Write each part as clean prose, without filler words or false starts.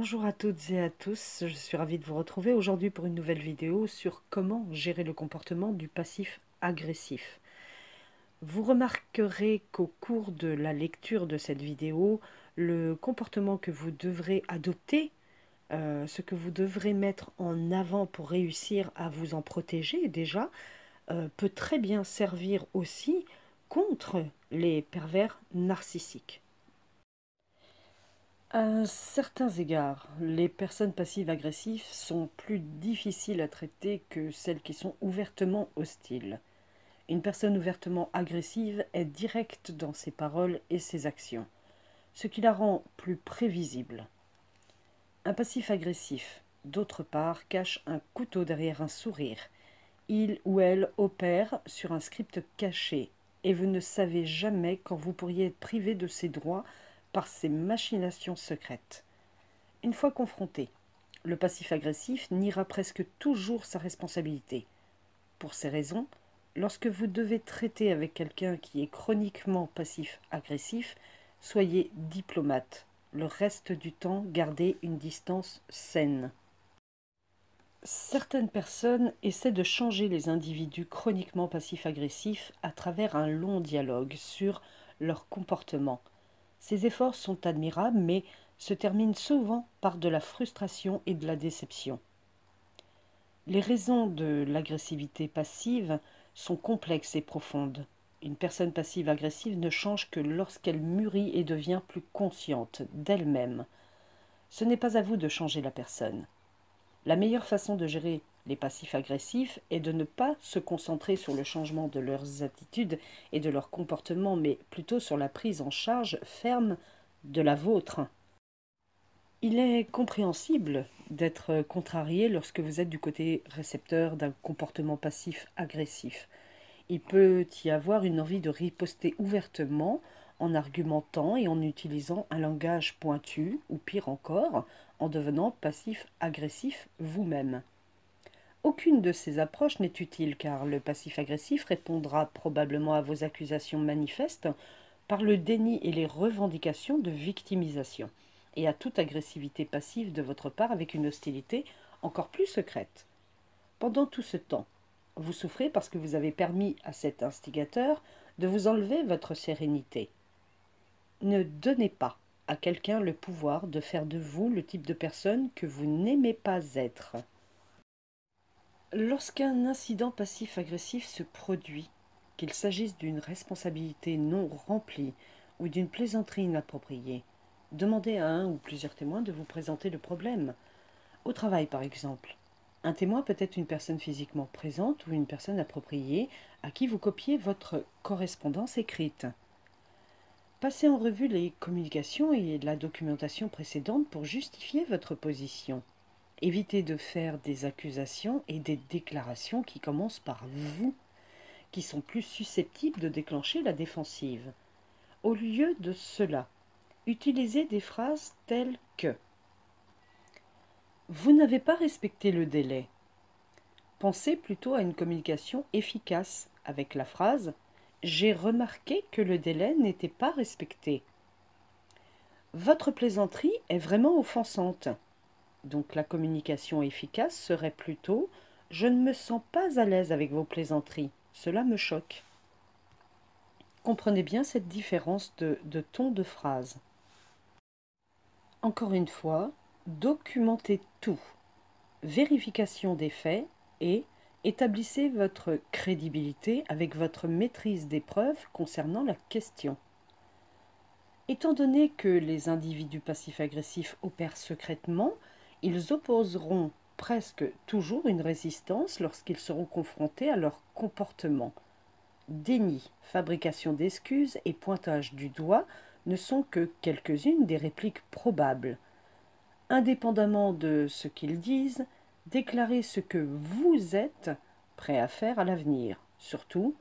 Bonjour à toutes et à tous, je suis ravie de vous retrouver aujourd'hui pour une nouvelle vidéo sur comment gérer le comportement du passif agressif. Vous remarquerez qu'au cours de la lecture de cette vidéo, le comportement que vous devrez adopter, ce que vous devrez mettre en avant pour réussir à vous en protéger déjà, peut très bien servir aussi contre les pervers narcissiques. À certains égards, les personnes passives-agressives sont plus difficiles à traiter que celles qui sont ouvertement hostiles. Une personne ouvertement agressive est directe dans ses paroles et ses actions, ce qui la rend plus prévisible. Un passif agressif, d'autre part, cache un couteau derrière un sourire. Il ou elle opère sur un script caché, et vous ne savez jamais quand vous pourriez être privé de ses droits par ses machinations secrètes. Une fois confronté, le passif agressif niera presque toujours sa responsabilité. Pour ces raisons, lorsque vous devez traiter avec quelqu'un qui est chroniquement passif agressif, soyez diplomate. Le reste du temps, gardez une distance saine. Certaines personnes essaient de changer les individus chroniquement passifs-agressifs à travers un long dialogue sur leur comportement. Ces efforts sont admirables, mais se terminent souvent par de la frustration et de la déception. Les raisons de l'agressivité passive sont complexes et profondes. Une personne passive-agressive ne change que lorsqu'elle mûrit et devient plus consciente d'elle-même. Ce n'est pas à vous de changer la personne. La meilleure façon de gérer les passifs agressifs est de ne pas se concentrer sur le changement de leurs attitudes et de leur comportement, mais plutôt sur la prise en charge ferme de la vôtre. Il est compréhensible d'être contrarié lorsque vous êtes du côté récepteur d'un comportement passif agressif. Il peut y avoir une envie de riposter ouvertement en argumentant et en utilisant un langage pointu, ou pire encore, en devenant passif-agressif vous-même. Aucune de ces approches n'est utile car le passif-agressif répondra probablement à vos accusations manifestes par le déni et les revendications de victimisation, et à toute agressivité passive de votre part avec une hostilité encore plus secrète. Pendant tout ce temps, vous souffrez parce que vous avez permis à cet instigateur de vous enlever votre sérénité. Ne donnez pas à quelqu'un le pouvoir de faire de vous le type de personne que vous n'aimez pas être. Lorsqu'un incident passif-agressif se produit, qu'il s'agisse d'une responsabilité non remplie ou d'une plaisanterie inappropriée, demandez à un ou plusieurs témoins de vous présenter le problème. Au travail, par exemple, un témoin peut être une personne physiquement présente ou une personne appropriée à qui vous copiez votre correspondance écrite. Passez en revue les communications et la documentation précédente pour justifier votre position. Évitez de faire des accusations et des déclarations qui commencent par vous, qui sont plus susceptibles de déclencher la défensive. Au lieu de cela, utilisez des phrases telles que « Vous n'avez pas respecté le délai ». Pensez plutôt à une communication efficace avec la phrase « J'ai remarqué que le délai n'était pas respecté ». Votre plaisanterie est vraiment offensante. Donc la communication efficace serait plutôt « Je ne me sens pas à l'aise avec vos plaisanteries, cela me choque ». Comprenez bien cette différence de ton de phrase. Encore une fois, documentez tout. Vérification des faits et établissez votre crédibilité avec votre maîtrise des preuves concernant la question. Étant donné que les individus passifs-agressifs opèrent secrètement, ils opposeront presque toujours une résistance lorsqu'ils seront confrontés à leur comportement. Déni, fabrication d'excuses et pointage du doigt ne sont que quelques-unes des répliques probables. Indépendamment de ce qu'ils disent, déclarez ce que vous êtes prêt à faire à l'avenir. Surtout,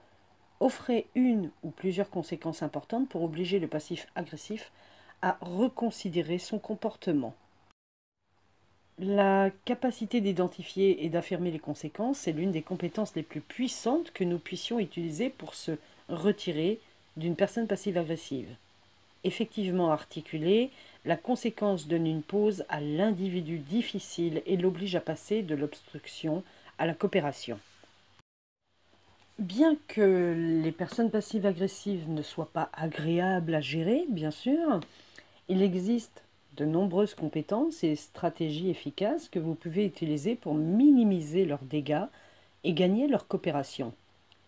offrez une ou plusieurs conséquences importantes pour obliger le passif agressif à reconsidérer son comportement. La capacité d'identifier et d'affirmer les conséquences est l'une des compétences les plus puissantes que nous puissions utiliser pour se retirer d'une personne passive-agressive. Effectivement articulée, La conséquence donne une pause à l'individu difficile et l'oblige à passer de l'obstruction à la coopération. Bien que les personnes passives-agressives ne soient pas agréables à gérer, bien sûr, il existe de nombreuses compétences et stratégies efficaces que vous pouvez utiliser pour minimiser leurs dégâts et gagner leur coopération,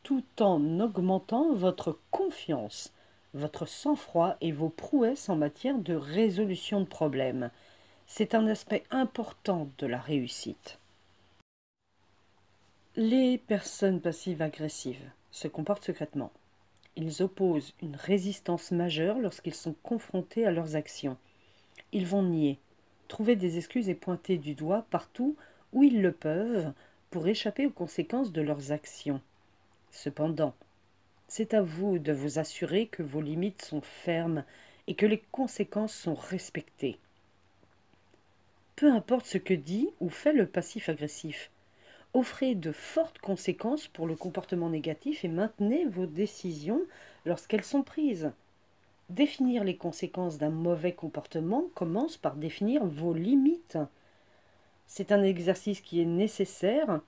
tout en augmentant votre confiance, votre sang-froid et vos prouesses en matière de résolution de problèmes. C'est un aspect important de la réussite. Les personnes passives-agressives se comportent secrètement. Ils opposent une résistance majeure lorsqu'ils sont confrontés à leurs actions. Ils vont nier, trouver des excuses et pointer du doigt partout où ils le peuvent pour échapper aux conséquences de leurs actions. Cependant, c'est à vous de vous assurer que vos limites sont fermes et que les conséquences sont respectées. Peu importe ce que dit ou fait le passif agressif, offrez de fortes conséquences pour le comportement négatif et maintenez vos décisions lorsqu'elles sont prises. Définir les conséquences d'un mauvais comportement commence par définir vos limites. C'est un exercice qui est nécessaire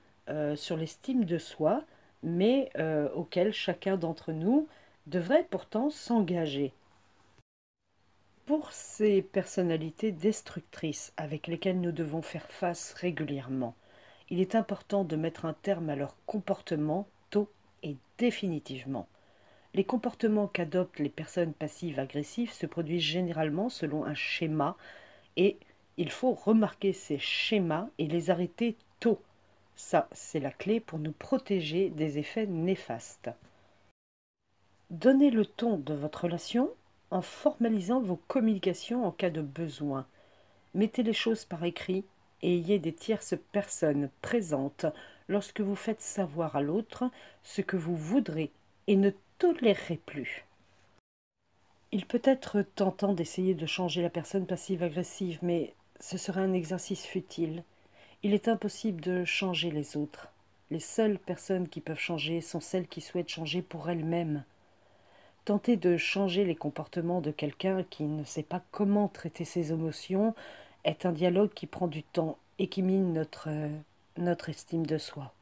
sur l'estime de soi, mais auquel chacun d'entre nous devrait pourtant s'engager. Pour ces personnalités destructrices avec lesquelles nous devons faire face régulièrement, il est important de mettre un terme à leur comportement tôt et définitivement. Les comportements qu'adoptent les personnes passives agressives se produisent généralement selon un schéma et il faut remarquer ces schémas et les arrêter tôt. Ça, c'est la clé pour nous protéger des effets néfastes. Donnez le ton de votre relation en formalisant vos communications en cas de besoin. Mettez les choses par écrit et ayez des tierces personnes présentes lorsque vous faites savoir à l'autre ce que vous voudrez et ne tolérerez plus. Il peut être tentant d'essayer de changer la personne passive-agressive, mais ce serait un exercice futile. Il est impossible de changer les autres. Les seules personnes qui peuvent changer sont celles qui souhaitent changer pour elles-mêmes. Tenter de changer les comportements de quelqu'un qui ne sait pas comment traiter ses émotions est un dialogue qui prend du temps et qui mine notre estime de soi.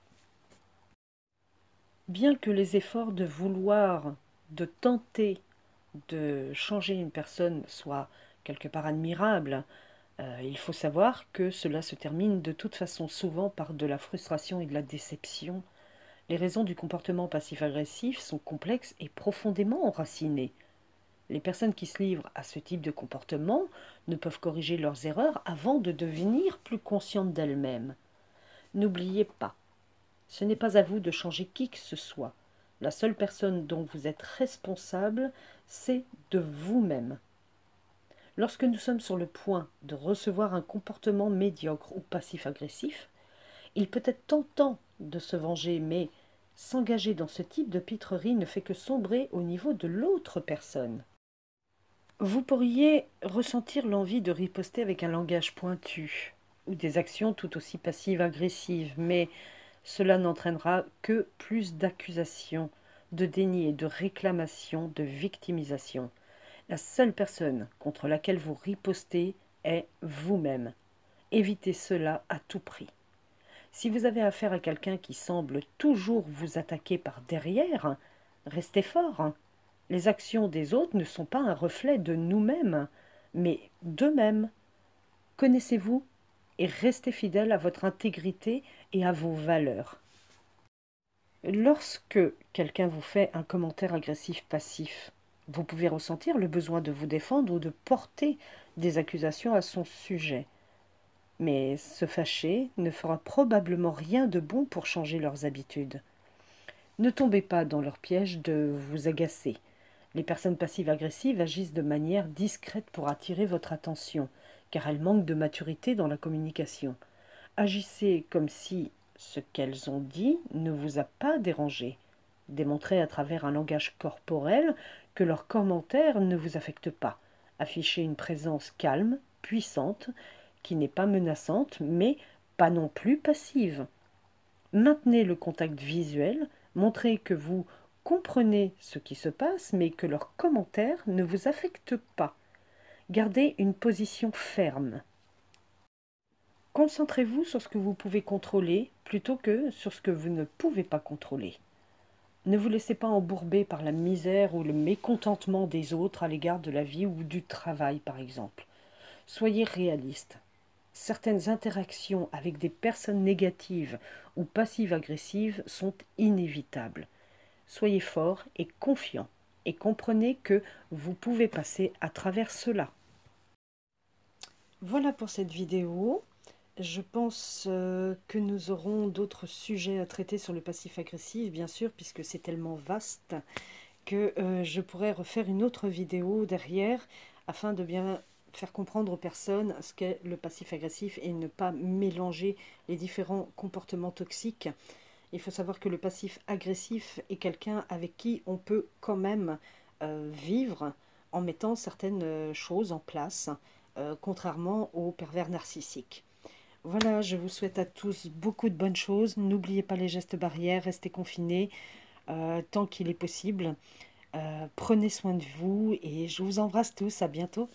Bien que les efforts de vouloir, de tenter de changer une personne soient quelque part admirables, il faut savoir que cela se termine de toute façon souvent par de la frustration et de la déception. Les raisons du comportement passif-agressif sont complexes et profondément enracinées. Les personnes qui se livrent à ce type de comportement ne peuvent corriger leurs erreurs avant de devenir plus conscientes d'elles-mêmes. N'oubliez pas, ce n'est pas à vous de changer qui que ce soit. La seule personne dont vous êtes responsable, c'est de vous-même. Lorsque nous sommes sur le point de recevoir un comportement médiocre ou passif-agressif, il peut être tentant de se venger, mais s'engager dans ce type de pitrerie ne fait que sombrer au niveau de l'autre personne. Vous pourriez ressentir l'envie de riposter avec un langage pointu ou des actions tout aussi passives-agressives, mais cela n'entraînera que plus d'accusations, de déni et de réclamations, de victimisation. La seule personne contre laquelle vous ripostez est vous-même. Évitez cela à tout prix. Si vous avez affaire à quelqu'un qui semble toujours vous attaquer par derrière, restez fort. Les actions des autres ne sont pas un reflet de nous-mêmes, mais d'eux-mêmes. Connaissez-vous et restez fidèle à votre intégrité et à vos valeurs. Lorsque quelqu'un vous fait un commentaire agressif passif, vous pouvez ressentir le besoin de vous défendre ou de porter des accusations à son sujet. Mais se fâcher ne fera probablement rien de bon pour changer leurs habitudes. Ne tombez pas dans leur piège de vous agacer. Les personnes passives-agressives agissent de manière discrète pour attirer votre attention, car elles manquent de maturité dans la communication. Agissez comme si ce qu'elles ont dit ne vous a pas dérangé. Démontrez à travers un langage corporel que leurs commentaires ne vous affectent pas. Affichez une présence calme, puissante, qui n'est pas menaçante, mais pas non plus passive. Maintenez le contact visuel, montrez que vous comprenez ce qui se passe, mais que leurs commentaires ne vous affectent pas. Gardez une position ferme. Concentrez-vous sur ce que vous pouvez contrôler plutôt que sur ce que vous ne pouvez pas contrôler. Ne vous laissez pas embourber par la misère ou le mécontentement des autres à l'égard de la vie ou du travail, par exemple. Soyez réaliste. Certaines interactions avec des personnes négatives ou passives-agressives sont inévitables. Soyez fort et confiant et comprenez que vous pouvez passer à travers cela. Voilà pour cette vidéo. Je pense que nous aurons d'autres sujets à traiter sur le passif agressif, bien sûr, puisque c'est tellement vaste que je pourrais refaire une autre vidéo derrière afin de bien faire comprendre aux personnes ce qu'est le passif agressif et ne pas mélanger les différents comportements toxiques. Il faut savoir que le passif agressif est quelqu'un avec qui on peut quand même vivre en mettant certaines choses en place, contrairement aux pervers narcissiques. Voilà, je vous souhaite à tous beaucoup de bonnes choses. N'oubliez pas les gestes barrières, restez confinés tant qu'il est possible. Prenez soin de vous et je vous embrasse tous. À bientôt.